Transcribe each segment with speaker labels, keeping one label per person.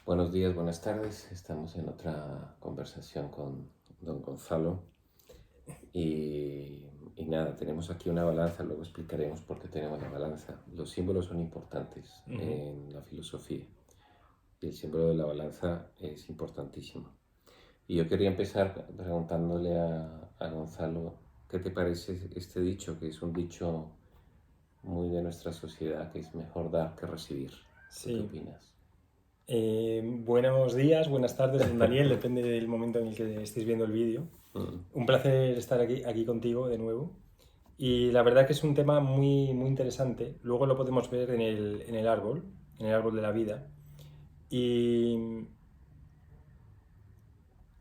Speaker 1: Buenos días, buenas tardes. Estamos en otra conversación con don Gonzalo y nada, tenemos aquí una balanza, luego explicaremos por qué tenemos la balanza. Los símbolos son importantes en la filosofía y el símbolo de la balanza es importantísimo. Y yo quería empezar preguntándole a Gonzalo, ¿qué te parece este dicho? Que es un dicho muy de nuestra sociedad, que es mejor dar que recibir. ¿Tú qué
Speaker 2: Sí.
Speaker 1: opinas?
Speaker 2: Buenos días, buenas tardes, don Daniel, depende del momento en el que estéis viendo el vídeo.
Speaker 1: Mm,
Speaker 2: Un placer estar aquí contigo de nuevo. Y la verdad que es un tema muy interesante. Luego lo podemos ver en el árbol de la vida. Y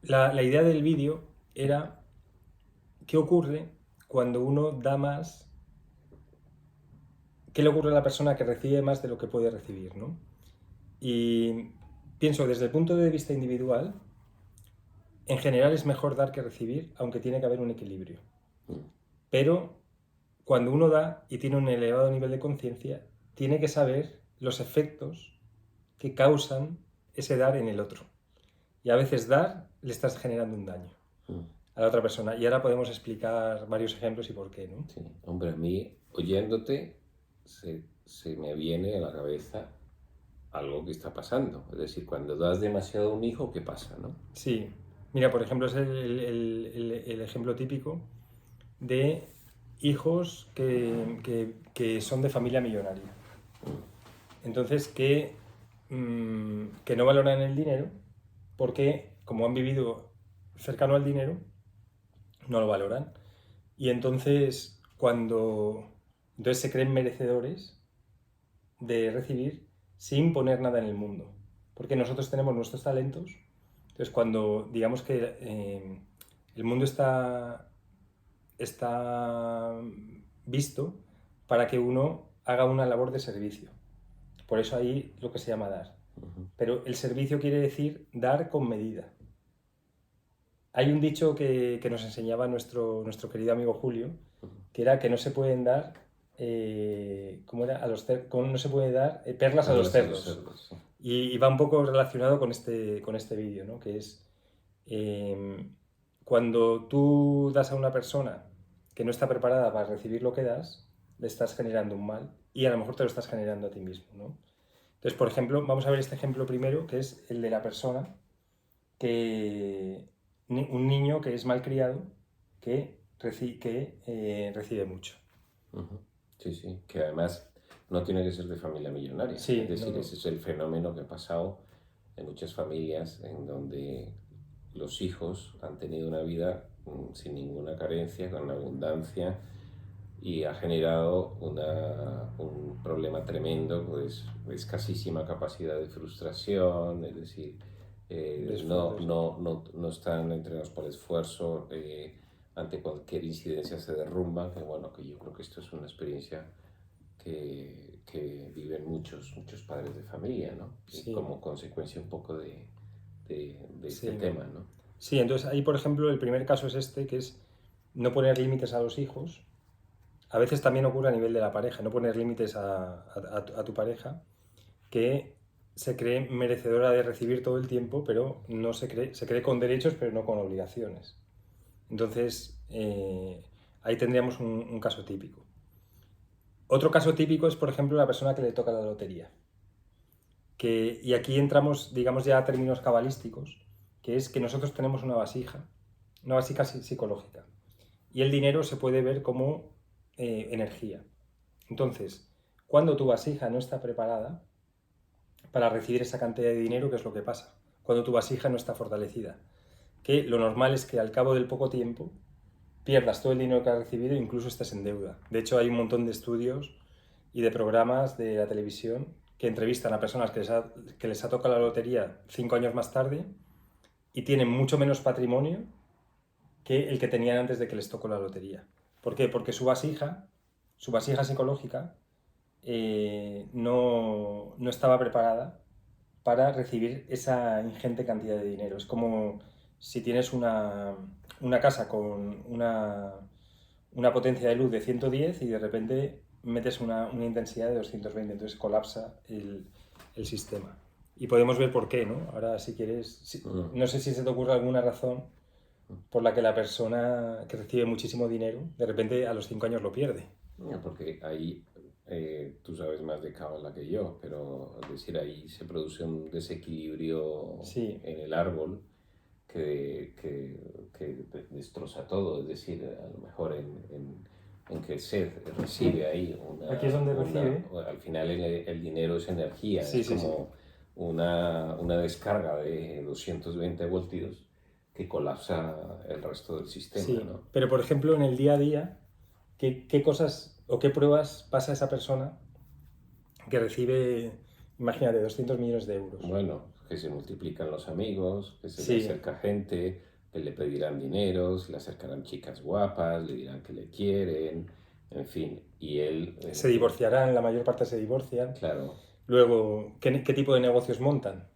Speaker 2: la idea del vídeo era qué ocurre cuando uno da más, qué le ocurre a la persona que recibe más de lo que puede recibir, ¿no? Y pienso desde el punto de vista individual, en general es mejor dar que recibir, aunque tiene que haber un equilibrio.
Speaker 1: mm.
Speaker 2: Pero cuando uno da y tiene un elevado nivel de conciencia, tiene que saber los efectos que causan ese dar en el otro. Y a veces dar le estás generando un daño
Speaker 1: Mm.
Speaker 2: a la otra persona. Y ahora podemos explicar varios ejemplos y por qué, ¿no?
Speaker 1: Sí, hombre, a mí, oyéndote, se me viene a la cabeza algo que está pasando. Es decir, cuando das demasiado a un hijo, ¿qué pasa, no?
Speaker 2: Sí. Mira, por ejemplo, es el ejemplo típico de hijos que son de familia millonaria. Entonces, que no valoran el dinero porque, como han vivido cercano al dinero, no lo valoran. Y entonces se creen merecedores de recibir sin poner nada en el mundo. Porque nosotros tenemos nuestros talentos. Entonces, cuando digamos que el mundo está visto para que uno haga una labor de servicio. Por eso ahí lo que se llama dar.
Speaker 1: Ujú.
Speaker 2: Pero el servicio quiere decir dar con medida. Hay un dicho que nos enseñaba nuestro querido amigo Julio, que era que no se pueden dar, ¿cómo era? No se puede dar perlas a los
Speaker 1: Perlas a los
Speaker 2: cerdos.
Speaker 1: cerdos, sí.
Speaker 2: Y va un poco relacionado con este vídeo, ¿no? Que es eh, cuando tú das a una persona que no está preparada para recibir lo que das, le estás generando un mal y a lo mejor te lo estás generando a ti mismo, ¿no? Entonces, por ejemplo, vamos a ver este ejemplo primero, que es el de la persona que un niño que es malcriado que recibe mucho.
Speaker 1: Ujú. Sí, sí, que además no tiene que ser de familia millonaria. Es
Speaker 2: Sí, no,
Speaker 1: decir,
Speaker 2: no.
Speaker 1: ese es el fenómeno que ha pasado en muchas familias en donde los hijos han tenido una vida sin ninguna carencia, con abundancia y ha generado un problema tremendo, pues de escasísima capacidad de frustración, es decir,
Speaker 2: De
Speaker 1: no,
Speaker 2: esfuerzo, sí.
Speaker 1: no, no, no están entrenados por esfuerzo, ante cualquier incidencia se derrumban, que bueno, que yo creo que esto es una experiencia que viven muchos padres de familia, ¿no? Que
Speaker 2: Sí,
Speaker 1: como consecuencia un poco de este
Speaker 2: sí.
Speaker 1: tema, ¿no?
Speaker 2: Sí, entonces ahí, por ejemplo, el primer caso es este, que es no poner límites a los hijos. A veces también ocurre a nivel de la pareja, no poner límites a tu pareja, que se cree merecedora de recibir todo el tiempo, pero no se cree con derechos, pero no con obligaciones. Entonces, ahí tendríamos un caso típico. Otro caso típico es, por ejemplo, la persona que le toca la lotería. Y aquí entramos, digamos, ya a términos cabalísticos, que es que nosotros tenemos una vasija psicológica. Y el dinero se puede ver como energía. Entonces, cuando tu vasija no está preparada para recibir esa cantidad de dinero, ¿qué es lo que pasa? Cuando tu vasija no está fortalecida. Que lo normal es que al cabo del poco tiempo pierdas todo el dinero que has recibido e incluso estés en deuda. De hecho, hay un montón de estudios y de programas de la televisión que entrevistan a personas que les ha tocado la lotería 5 años más tarde y tienen mucho menos patrimonio que el que tenían antes de que les tocó la lotería. ¿Por qué? Porque su vasija psicológica, no estaba preparada para recibir esa ingente cantidad de dinero. Es como si tienes una casa con una potencia de luz de 110 y de repente metes una intensidad de 220, entonces colapsa el sistema. y podemos ver por qué, ¿no? Ahora, si quieres, no sé si se te ocurre alguna razón por la que la persona que recibe muchísimo dinero, de repente a los 5 años lo pierde.
Speaker 1: Porque ahí tú sabes más de cábala que yo, pero es decir, ahí se produce un desequilibrio
Speaker 2: Sí,
Speaker 1: en el árbol que destroza todo, es decir, a lo mejor en que Seth recibe ahí
Speaker 2: aquí es donde recibe.
Speaker 1: al final el dinero es energía,
Speaker 2: Sí,
Speaker 1: es
Speaker 2: sí, sí.
Speaker 1: como una descarga de 220 voltios que colapsa el resto del sistema,
Speaker 2: Sí,
Speaker 1: ¿no?
Speaker 2: pero por ejemplo, en el día a día, ¿qué cosas o qué pruebas pasa a esa persona que recibe, imagínate, 200 millones de euros?
Speaker 1: Bueno, que se multiplican los amigos, que se le
Speaker 2: Sí,
Speaker 1: acerca gente, que le pedirán dinero, se le acercarán chicas guapas, le dirán que le quieren, en fin, y él,
Speaker 2: se divorciarán, la mayor parte se divorcian.
Speaker 1: claro,
Speaker 2: Luego, ¿qué tipo de negocios montan?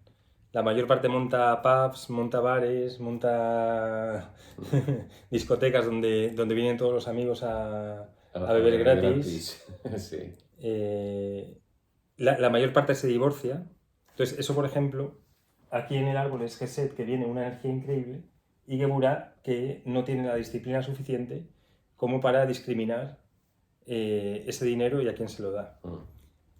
Speaker 2: La mayor parte monta pubs, monta bares, monta discotecas donde vienen todos los amigos a
Speaker 1: a
Speaker 2: beber
Speaker 1: beber
Speaker 2: gratis.
Speaker 1: gratis, sí.
Speaker 2: Eh, la mayor parte se divorcia. Entonces, eso, por ejemplo, aquí en el árbol es Geset, que viene una energía increíble, y Geburah, que no tiene la disciplina suficiente como para discriminar ese dinero y a quién se lo da.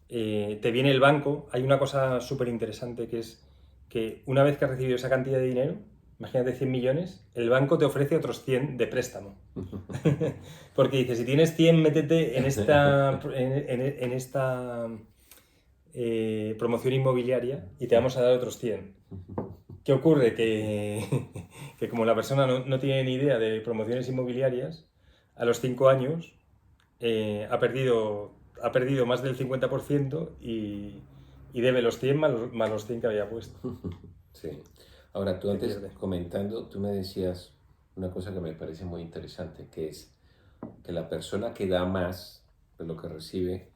Speaker 2: Te viene el banco. Hay una cosa súper interesante que es que una vez que has recibido esa cantidad de dinero, imagínate 100 millones, el banco te ofrece otros 100 de préstamo. Porque dice, si tienes 100, métete en esta promoción inmobiliaria y te vamos a dar otros 100. ¿Qué ocurre? Que como la persona no tiene ni idea de promociones inmobiliarias, a los 5 años ha perdido más del 50% y debe los 100 más los 100 que había puesto.
Speaker 1: Sí. Ahora, tú
Speaker 2: Se
Speaker 1: antes
Speaker 2: pierde.
Speaker 1: comentando, tú me decías una cosa que me parece muy interesante, que es que la persona que da más de lo que recibe,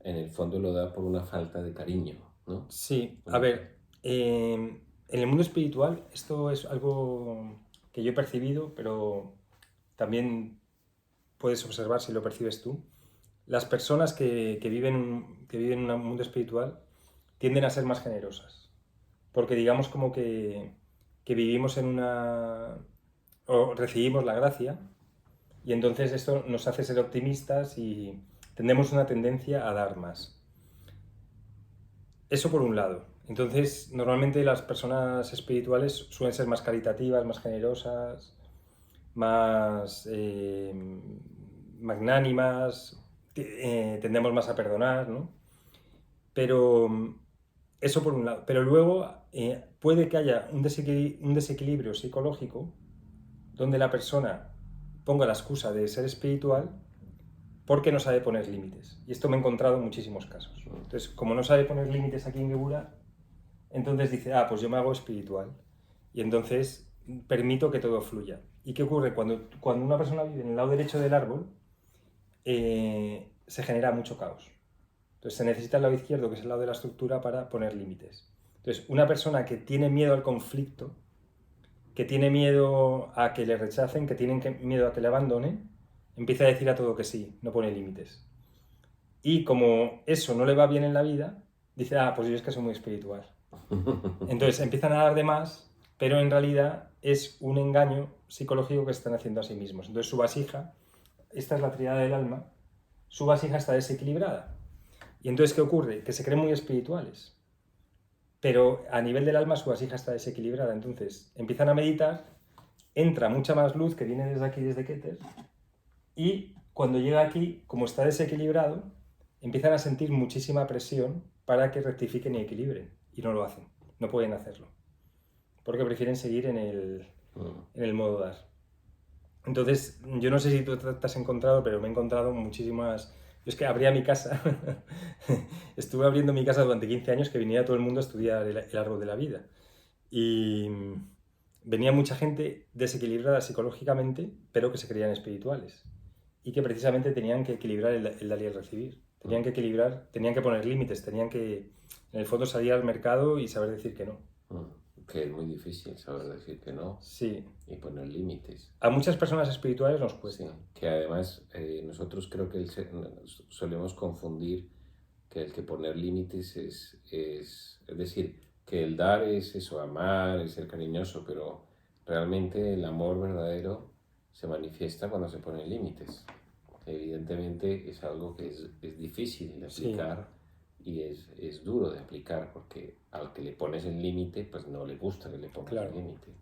Speaker 1: en el fondo lo da por una falta de cariño, ¿no?
Speaker 2: Sí, a
Speaker 1: Una
Speaker 2: ver, en el mundo espiritual esto es algo que yo he percibido, pero también puedes observar si lo percibes tú. Las personas que viven en un mundo espiritual tienden a ser más generosas, porque digamos como que vivimos en una... o recibimos la gracia y entonces esto nos hace ser optimistas y tenemos una tendencia a dar más. Eso por un lado. Entonces, normalmente las personas espirituales suelen ser más caritativas, más generosas, más magnánimas, tendemos más a perdonar, ¿no? Pero eso por un lado. Pero luego puede que haya un desequilibrio psicológico donde la persona ponga la excusa de ser espiritual porque no sabe poner límites. Y esto me he encontrado en muchísimos casos. Entonces, como no sabe poner límites aquí en Gebura, entonces dice, pues yo me hago espiritual. Y entonces permito que todo fluya. ¿Y qué ocurre? Cuando una persona vive en el lado derecho del árbol, se genera mucho caos. Entonces se necesita el lado izquierdo, que es el lado de la estructura, para poner límites. Entonces, una persona que tiene miedo al conflicto, que tiene miedo a que le rechacen, que tiene miedo a que le abandonen, empieza a decir a todo que sí, no pone límites. Y como eso no le va bien en la vida, dice, pues yo es que soy muy espiritual. Entonces empiezan a dar de más, pero en realidad es un engaño psicológico que están haciendo a sí mismos. Entonces su vasija, esta es la triada del alma, su vasija está desequilibrada. Y entonces, ¿qué ocurre? Que se creen muy espirituales, pero a nivel del alma su vasija está desequilibrada. Entonces empiezan a meditar, entra mucha más luz que viene desde aquí, desde Keter, y cuando llega aquí, como está desequilibrado, empiezan a sentir muchísima presión para que rectifiquen y equilibren. Y no lo hacen, no pueden hacerlo. Porque prefieren seguir en el modo dar. Entonces, yo no sé si tú te has encontrado, pero me he encontrado muchísimas... Yo es que abría mi casa, estuve abriendo mi casa durante 15 años que viniera todo el mundo a estudiar el árbol de la vida. Y venía mucha gente desequilibrada psicológicamente, pero que se creían espirituales. Y que precisamente tenían que equilibrar el dar y el recibir. Tenían que equilibrar, tenían que poner límites, tenían que, en el fondo, salir al mercado y saber decir que no.
Speaker 1: Que es muy difícil saber decir que no
Speaker 2: Sí.
Speaker 1: y poner límites.
Speaker 2: A muchas personas espirituales nos cuesta.
Speaker 1: Sí, que además nosotros creo que solemos confundir que el que poner límites es decir, que el dar es eso, amar, es ser cariñoso, pero realmente el amor verdadero se manifiesta cuando se ponen límites. Evidentemente es algo que es difícil de
Speaker 2: Sí,
Speaker 1: aplicar y es duro de aplicar porque al que le pones el límite, pues no le gusta que le pongas el
Speaker 2: claro.
Speaker 1: límite.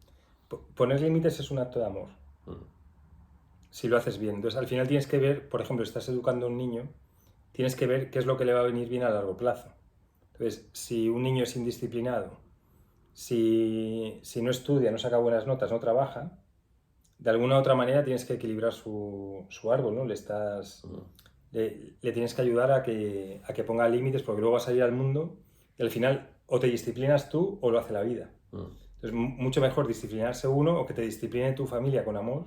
Speaker 2: Poner límites es un acto de amor,
Speaker 1: Mm,
Speaker 2: si lo haces bien. Entonces, al final tienes que ver, por ejemplo, estás educando a un niño, tienes que ver qué es lo que le va a venir bien a largo plazo. Entonces, si un niño es indisciplinado, si no estudia, no saca buenas notas, no trabaja, de alguna u otra manera tienes que equilibrar su árbol, ¿no?
Speaker 1: mm,
Speaker 2: Le tienes que ayudar a que ponga límites, porque luego vas a ir al mundo y al final o te disciplinas tú o lo hace la vida.
Speaker 1: mm.
Speaker 2: Entonces, mucho mejor disciplinarse uno o que te discipline tu familia con amor,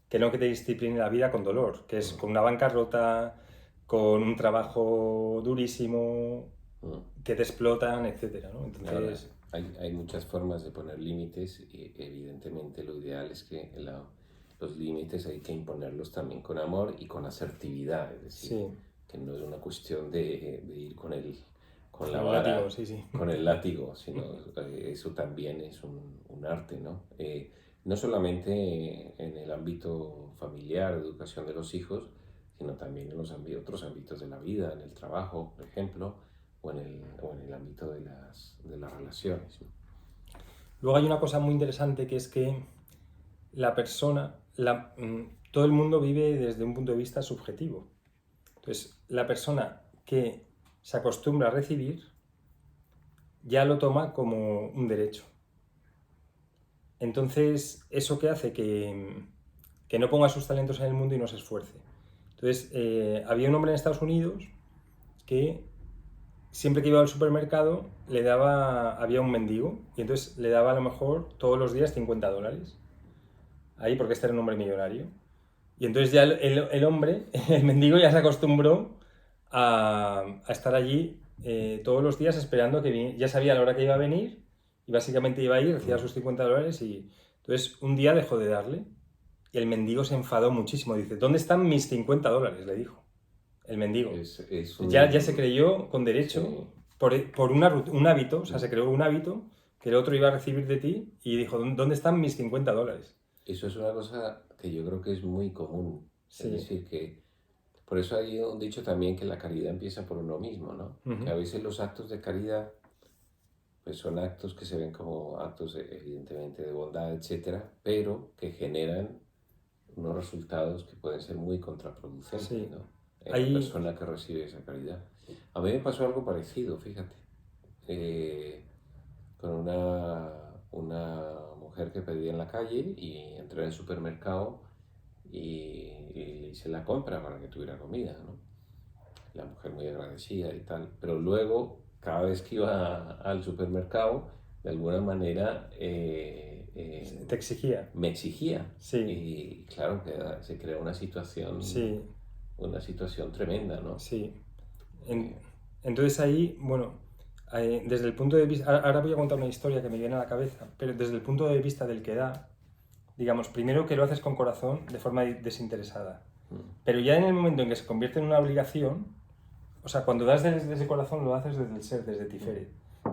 Speaker 2: que no que te discipline la vida con dolor, que es con una bancarrota, con un trabajo durísimo, que te explotan, etcétera, ¿no?
Speaker 1: Ahora,
Speaker 2: Entonces,
Speaker 1: hay muchas formas de poner límites y evidentemente lo ideal es que los límites hay que imponerlos también con amor y con asertividad, es decir,
Speaker 2: sí,
Speaker 1: que no es una cuestión de ir con la
Speaker 2: con el látigo,
Speaker 1: vara,
Speaker 2: sí, sí.
Speaker 1: con el látigo, sino eso también es un arte, ¿no? No solamente en el ámbito familiar, educación de los hijos, sino también en los otros ámbitos de la vida, en el trabajo, por ejemplo, o en el ámbito de las relaciones, ¿no?
Speaker 2: Luego hay una cosa muy interesante que es que la persona, todo el mundo vive desde un punto de vista subjetivo. Entonces, la persona que se acostumbra a recibir ya lo toma como un derecho. Entonces, eso que hace que no ponga sus talentos en el mundo y no se esfuerce. Entonces, había un hombre en Estados Unidos que siempre que iba al supermercado había un mendigo y entonces le daba a lo mejor todos los días $50 ahí porque este era un hombre millonario. Y entonces ya el hombre, el mendigo ya se acostumbró a estar allí todos los días esperando que viniera. Ya sabía la hora que iba a venir y básicamente iba a ir, recibía sus $50 y entonces un día dejó de darle y el mendigo se enfadó muchísimo. Dice, ¿dónde están mis $50? Le dijo el mendigo.
Speaker 1: Es
Speaker 2: Ya se creyó con
Speaker 1: sí,
Speaker 2: derecho por un hábito, o sea, se creó un hábito que el otro iba a recibir de ti y dijo, ¿dónde están mis $50?
Speaker 1: eso es una cosa que yo creo que es muy común. Es
Speaker 2: Sí.
Speaker 1: decir, que por eso hay un dicho también que la caridad empieza por uno mismo, ¿no? Que
Speaker 2: Ujú.
Speaker 1: a veces los actos de caridad pues son actos que se ven como actos evidentemente de bondad, etcétera, pero que generan unos resultados que pueden ser muy contraproducentes,
Speaker 2: Sí.
Speaker 1: ¿no? En la
Speaker 2: Ahí,
Speaker 1: persona que recibe esa caridad. A mí me pasó algo parecido, fíjate, con una mujer que pedía en la calle y entré en el supermercado y le hice la compra para que tuviera comida, ¿no? La mujer muy agradecida y tal, pero luego, cada vez que iba al supermercado, de alguna manera
Speaker 2: te exigía.
Speaker 1: me exigía.
Speaker 2: Sí,
Speaker 1: Y claro, se crea
Speaker 2: sí,
Speaker 1: una situación tremenda, ¿no?
Speaker 2: sí. En-
Speaker 1: Eh,
Speaker 2: entonces ahí, bueno, desde el punto de vista, ahora voy a contar una historia que me viene a la cabeza, pero desde el punto de vista del que da, digamos, primero que lo haces con corazón, de forma desinteresada. Pero ya en el momento en que se convierte en una obligación, o sea, cuando das desde ese corazón lo haces desde el ser, desde Tiferet.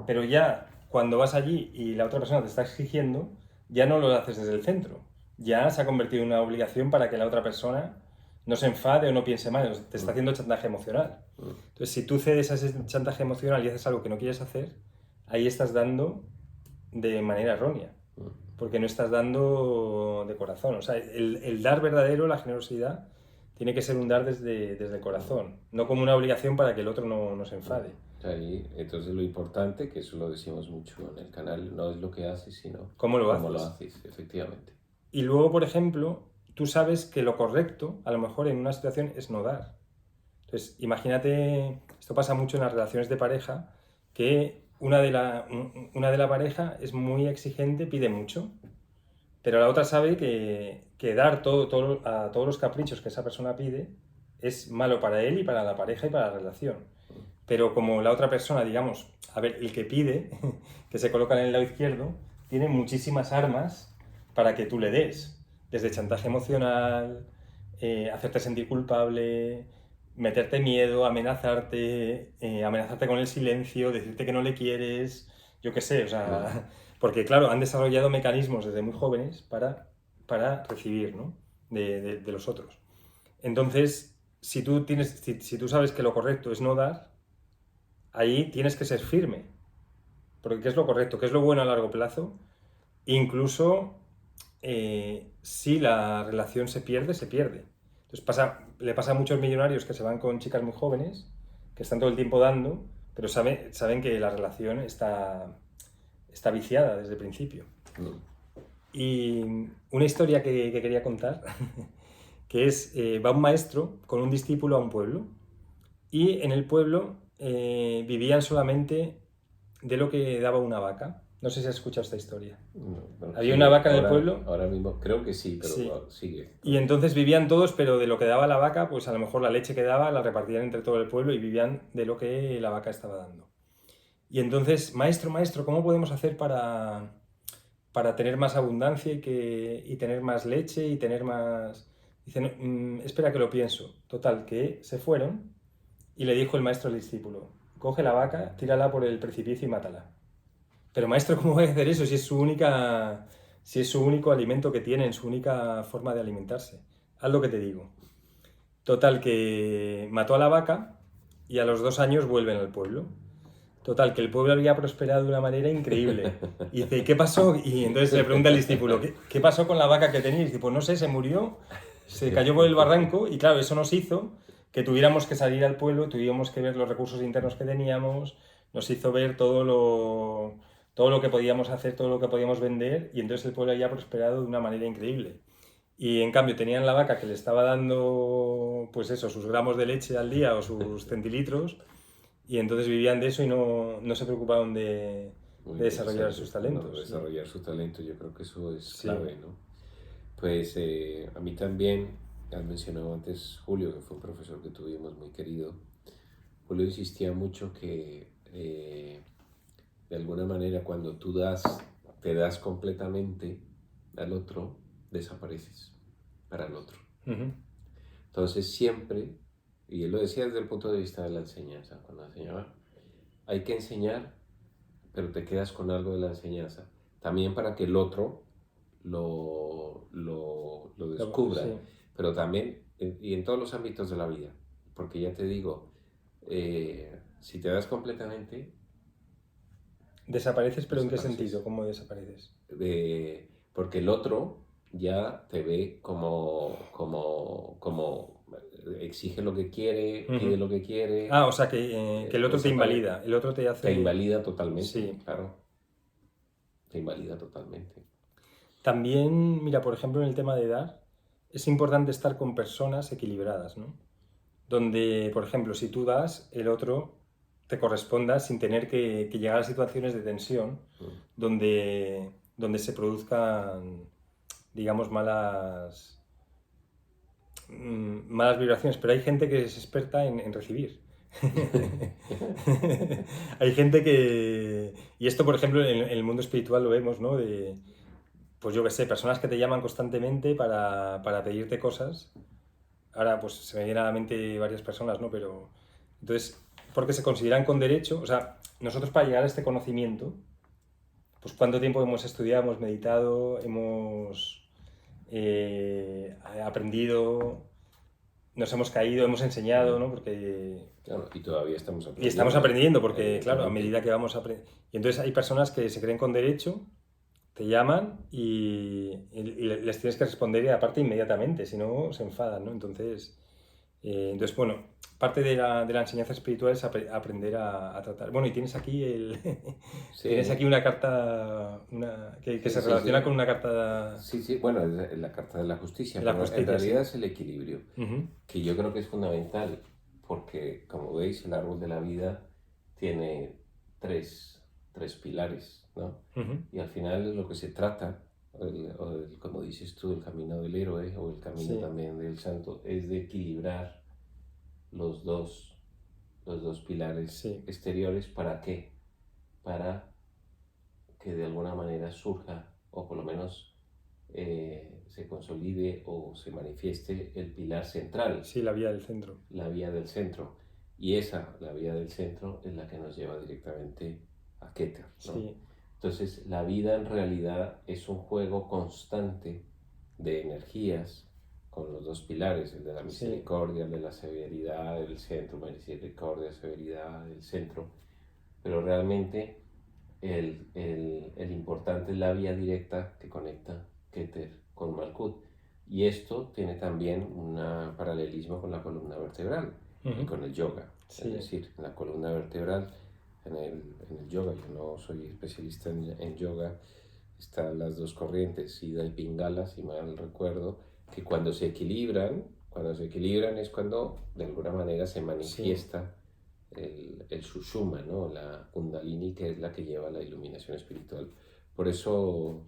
Speaker 2: Pero ya cuando vas allí y la otra persona te está exigiendo, ya no lo haces desde el centro. Ya se ha convertido en una obligación para que la otra persona no se enfade o no piense mal. Te está haciendo chantaje emocional. Entonces, si tú cedes a ese chantaje emocional y haces algo que no quieres hacer, ahí estás dando de manera errónea. Porque no estás dando de corazón. O sea, el dar verdadero, la generosidad, tiene que ser un dar desde el corazón, no como una obligación para que el otro no se enfade.
Speaker 1: Ahí, entonces lo importante, que eso lo decimos mucho en el canal, no es lo que haces, sino
Speaker 2: ¿Cómo lo
Speaker 1: cómo lo
Speaker 2: haces?
Speaker 1: haces, efectivamente.
Speaker 2: Y luego, por ejemplo, tú sabes que lo correcto, a lo mejor en una situación, es no dar. Entonces, imagínate, esto pasa mucho en las relaciones de pareja, que una de la pareja es muy exigente, pide mucho, pero la otra sabe que dar a todos los caprichos que esa persona pide es malo para él y para la pareja y para la relación. Pero como la otra persona, digamos, a ver, el que pide, que se coloca en el lado izquierdo, tiene muchísimas armas para que tú le des. Desde chantaje emocional, hacerte sentir culpable, meterte miedo, amenazarte con el silencio, decirte que no le quieres, yo qué sé, o sea, porque claro, han desarrollado mecanismos desde muy jóvenes para recibir, ¿no? de los otros. Entonces, si tú sabes que lo correcto es no dar, ahí tienes que ser firme, porque ¿qué es lo correcto? ¿Qué es lo bueno a largo plazo? Incluso si la relación se pierde, se pierde. Entonces le pasa a muchos millonarios que se van con chicas muy jóvenes, que están todo el tiempo dando, pero saben que la relación está viciada desde el principio. Y una historia que quería contar, que es, va un maestro con un discípulo a un pueblo, y en el pueblo vivían solamente de lo que daba una vaca. No sé si has escuchado esta historia.
Speaker 1: No, bueno,
Speaker 2: Había una vaca en el pueblo.
Speaker 1: Ahora mismo creo que sí, pero
Speaker 2: Sí.
Speaker 1: sigue.
Speaker 2: Y entonces vivían todos, pero de lo que daba la vaca, pues a lo mejor la leche que daba la repartían entre todo el pueblo y vivían de lo que la vaca estaba dando. Y entonces, maestro, ¿cómo podemos hacer para tener más abundancia y tener más leche y tener más... Dice, no, espera que lo pienso. Total, que se fueron y le dijo el maestro al discípulo, coge la vaca, tírala por el precipicio y mátala. Pero maestro, ¿cómo voy a hacer eso si es su único alimento que tienen, su única forma de alimentarse? Haz lo que te digo. Total, que mató a la vaca y a los 2 años vuelven al pueblo. Total, que el pueblo había prosperado de una manera increíble. Y dice, ¿qué pasó? Y entonces le pregunta al discípulo, ¿qué pasó con la vaca que teníais? Y dice, pues no sé, se murió, se cayó por el barranco y claro, eso nos hizo que tuviéramos que salir al pueblo, tuviéramos que ver los recursos internos que teníamos, nos hizo ver todo lo que podíamos hacer, todo lo que podíamos vender y entonces el pueblo había prosperado de una manera increíble. Y en cambio tenían la vaca que le estaba dando, pues eso, sus gramos de leche al día o sus centilitros y entonces vivían de eso y no se preocupaban de desarrollar sus talentos.
Speaker 1: No, desarrollar sus talentos, yo creo que eso es
Speaker 2: Sí.
Speaker 1: clave, ¿no? Pues a mí también, has mencionado antes Julio, que fue un profesor que tuvimos muy querido. Julio insistía mucho que de alguna manera cuando tú te das completamente al otro, desapareces para el otro.
Speaker 2: Uh-huh.
Speaker 1: Entonces siempre, y él lo decía desde el punto de vista de la enseñanza, cuando enseñaba, hay que enseñar, pero te quedas con algo de la enseñanza. También para que el otro lo descubra,
Speaker 2: Sí.
Speaker 1: pero también, y en todos los ámbitos de la vida, porque ya te digo, si te das completamente...
Speaker 2: ¿Desapareces, pero en qué sentido? ¿Cómo desapareces?
Speaker 1: Porque el otro ya te ve como exige lo que quiere, pide lo que quiere.
Speaker 2: Ah, o sea, que el otro te invalida, el otro te hace...
Speaker 1: Te invalida totalmente,
Speaker 2: sí.
Speaker 1: Claro. Te invalida totalmente.
Speaker 2: También, mira, por ejemplo, en el tema de dar, es importante estar con personas equilibradas, ¿no? Donde, por ejemplo, si tú das, el otro te corresponda sin tener que llegar a situaciones de tensión donde se produzcan, digamos, malas vibraciones. Pero hay gente que es experta en recibir. Hay gente que... Y esto, por ejemplo, en el mundo espiritual lo vemos, ¿no? Pues yo qué sé, personas que te llaman constantemente para pedirte cosas. Ahora, pues se me vienen a la mente varias personas, ¿no? Pero, entonces, porque se consideran con derecho, o sea, nosotros para llegar a este conocimiento, pues cuánto tiempo hemos estudiado, hemos meditado, hemos aprendido, nos hemos caído, hemos enseñado, ¿no? Porque...
Speaker 1: Claro, y todavía estamos aprendiendo.
Speaker 2: Y estamos aprendiendo porque, claro, a medida que vamos aprendiendo... Y entonces hay personas que se creen con derecho, te llaman y les tienes que responder y aparte inmediatamente, si no se enfadan, ¿no? Entonces, bueno, parte de la enseñanza espiritual es aprender a tratar. Bueno, y tienes aquí
Speaker 1: Sí.
Speaker 2: tienes aquí una carta que se relaciona con una carta...
Speaker 1: Sí, bueno, es la carta de la justicia,
Speaker 2: La
Speaker 1: pero
Speaker 2: justicia,
Speaker 1: en realidad
Speaker 2: sí.
Speaker 1: es el equilibrio,
Speaker 2: Uh-huh.
Speaker 1: que yo creo que es fundamental, porque como veis, el árbol de la vida tiene tres pilares, ¿no?
Speaker 2: Uh-huh.
Speaker 1: Y al final de lo que se trata, como dices tú, el camino del héroe o el camino
Speaker 2: Sí.
Speaker 1: también del santo, es de equilibrar los dos pilares
Speaker 2: Sí.
Speaker 1: exteriores. ¿Para qué? Para que de alguna manera surja, o por lo menos se consolide o se manifieste el pilar central.
Speaker 2: Sí, la vía del centro.
Speaker 1: La vía del centro. Y la vía del centro, es la que nos lleva directamente a Keter, ¿no?
Speaker 2: Sí.
Speaker 1: Entonces, la vida en realidad es un juego constante de energías con los dos pilares, el de la misericordia, el de la severidad, el centro, misericordia, severidad, el centro, pero realmente el importante es la vía directa que conecta Keter con Malkut. Y esto tiene también un paralelismo con la columna vertebral y con el yoga.
Speaker 2: Sí.
Speaker 1: Es decir, en la columna vertebral, en el yoga, yo no soy especialista en yoga, están las dos corrientes, Siddha y Pingala, si mal recuerdo, que cuando se equilibran es cuando de alguna manera se manifiesta el Sushumna, ¿no? La Kundalini, que es la que lleva la iluminación espiritual. Por eso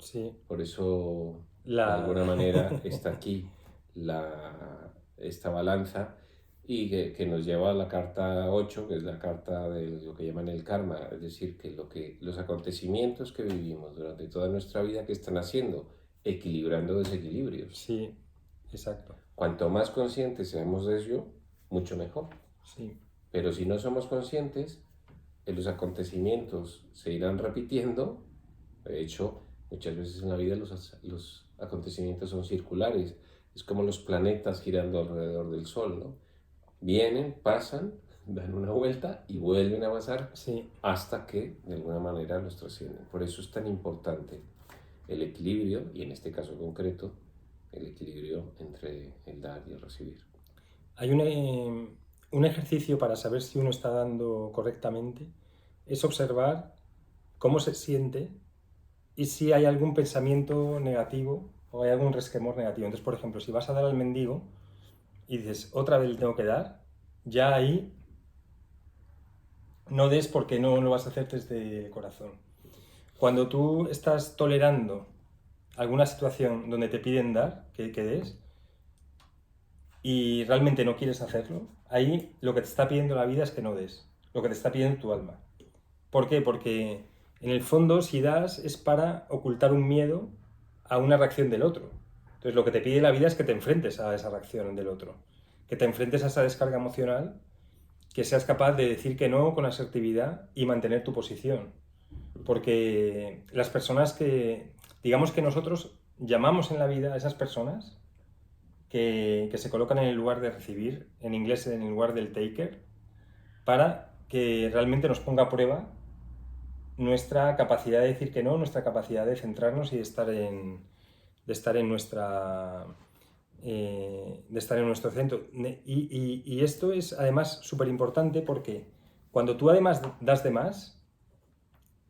Speaker 1: de alguna manera está aquí esta balanza y que nos lleva a la carta 8, que es la carta de lo que llaman el karma, es decir, que los acontecimientos que vivimos durante toda nuestra vida, ¿qué están haciendo? Equilibrando desequilibrios.
Speaker 2: Sí, exacto.
Speaker 1: Cuanto más conscientes seamos de ello, mucho mejor.
Speaker 2: Sí.
Speaker 1: Pero si no somos conscientes, los acontecimientos se irán repitiendo. De hecho, muchas veces en la vida los acontecimientos son circulares. Es como los planetas girando alrededor del Sol, ¿no? Vienen, pasan, dan una vuelta y vuelven a pasar hasta que de alguna manera los trascienden. Por eso es tan importante el equilibrio, y en este caso concreto, el equilibrio entre el dar y el recibir.
Speaker 2: Hay un ejercicio para saber si uno está dando correctamente, es observar cómo se siente y si hay algún pensamiento negativo o hay algún resquemor negativo. Entonces, por ejemplo, si vas a dar al mendigo y dices, otra vez le tengo que dar, ya ahí no des porque no lo vas a hacer desde el corazón. Cuando tú estás tolerando alguna situación donde te piden dar, que des, y realmente no quieres hacerlo, ahí lo que te está pidiendo la vida es que no des, lo que te está pidiendo tu alma. ¿Por qué? Porque en el fondo, si das, es para ocultar un miedo a una reacción del otro. Entonces, lo que te pide la vida es que te enfrentes a esa reacción del otro, que te enfrentes a esa descarga emocional, que seas capaz de decir que no con asertividad y mantener tu posición. Porque las personas digamos que nosotros llamamos en la vida a esas personas que se colocan en el lugar de recibir, en inglés en el lugar del taker, para que realmente nos ponga a prueba nuestra capacidad de decir que no, nuestra capacidad de centrarnos y de estar en nuestro centro. Y esto es además súper importante porque cuando tú además das de más,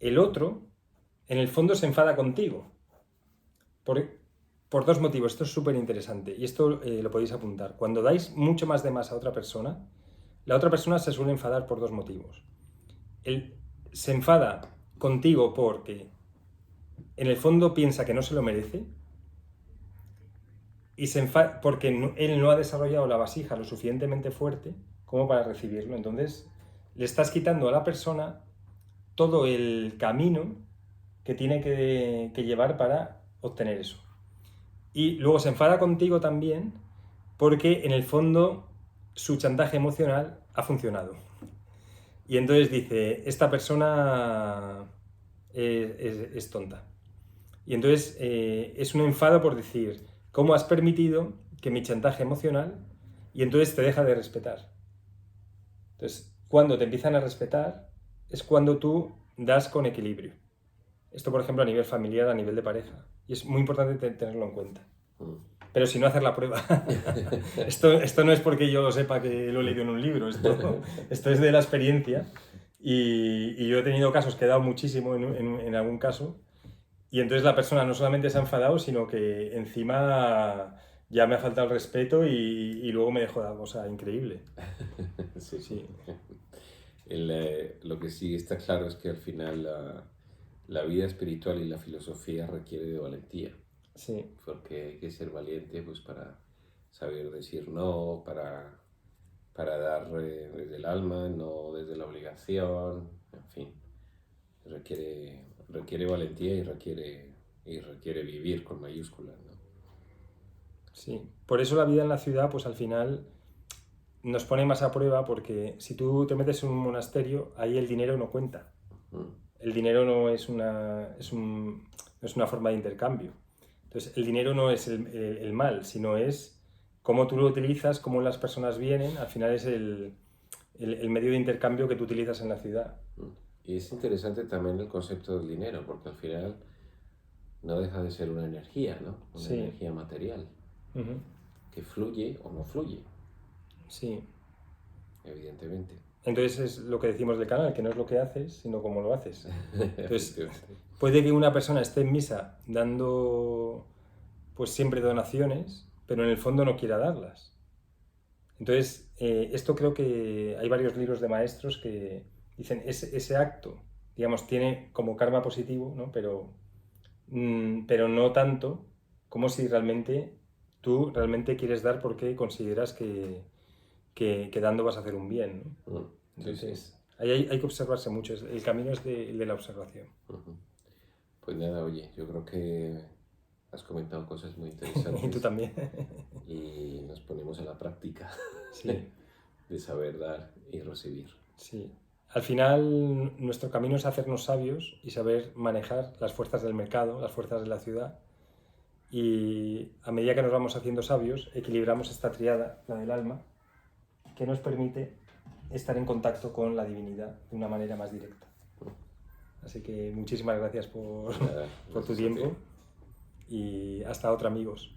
Speaker 2: el otro en el fondo se enfada contigo. Por dos motivos. Esto es súper interesante y esto lo podéis apuntar. Cuando dais mucho más de más a otra persona, la otra persona se suele enfadar por dos motivos. Él se enfada contigo porque en el fondo piensa que no se lo merece y se enfada porque él no ha desarrollado la vasija lo suficientemente fuerte como para recibirlo. Entonces le estás quitando a la persona todo el camino que tiene que llevar para obtener eso. Y luego se enfada contigo también porque en el fondo su chantaje emocional ha funcionado. Y entonces dice, esta persona es tonta. Y entonces es un enfado por decir, ¿cómo has permitido que mi chantaje emocional? Y entonces te deja de respetar. Entonces, cuando te empiezan a respetar, es cuando tú das con equilibrio. Esto, por ejemplo, a nivel familiar, a nivel de pareja. Y es muy importante tenerlo en cuenta. Pero si no, hacer la prueba. esto no es porque yo lo sepa que lo he leído en un libro. Esto es de la experiencia. Y yo he tenido casos que he dado muchísimo en algún caso. Y entonces la persona no solamente se ha enfadado, sino que encima ya me ha faltado el respeto y luego me dejó la cosa increíble.
Speaker 1: Sí. Lo que sí está claro es que al final la vida espiritual y la filosofía requiere de valentía.
Speaker 2: Sí.
Speaker 1: Porque hay que ser valiente pues, para saber decir no, para dar desde el alma, no desde la obligación, en fin. Requiere valentía y requiere vivir con mayúsculas, ¿no?
Speaker 2: Sí, por eso la vida en la ciudad, pues al final nos pone más a prueba porque si tú te metes en un monasterio, ahí el dinero no cuenta. el dinero no es no es una forma de intercambio. Entonces, el dinero no es el mal, sino es cómo tú lo utilizas, cómo las personas vienen, al final es el medio de intercambio que tú utilizas en la ciudad.
Speaker 1: Y es interesante también el concepto del dinero, porque al final no deja de ser una energía, ¿no? Una
Speaker 2: Sí.
Speaker 1: energía material, que fluye o no fluye,
Speaker 2: Sí.
Speaker 1: evidentemente.
Speaker 2: Entonces es lo que decimos del canal, que no es lo que haces, sino cómo lo haces. Entonces,
Speaker 1: Efectivamente.
Speaker 2: puede que una persona esté en misa dando pues siempre donaciones, pero en el fondo no quiera darlas. Entonces, esto creo que hay varios libros de maestros que dicen ese acto, digamos, tiene como karma positivo, ¿no? Pero no tanto como si realmente tú realmente quieres dar porque consideras que dando vas a hacer un bien, ¿no?
Speaker 1: Sí,
Speaker 2: Entonces,
Speaker 1: sí.
Speaker 2: ahí hay que observarse mucho, el camino es el de la observación.
Speaker 1: Pues nada, oye, yo creo que has comentado cosas muy
Speaker 2: Y tú
Speaker 1: interesantes
Speaker 2: también.
Speaker 1: y nos ponemos a la práctica
Speaker 2: Sí,
Speaker 1: de saber dar y recibir.
Speaker 2: sí. Al final, nuestro camino es hacernos sabios y saber manejar las fuerzas del mercado, las fuerzas de la ciudad. Y a medida que nos vamos haciendo sabios, equilibramos esta triada, la del alma, que nos permite estar en contacto con la divinidad de una manera más directa. Así que muchísimas gracias por
Speaker 1: Nada,
Speaker 2: tu
Speaker 1: gracias a ti.
Speaker 2: tiempo y hasta otra, amigos.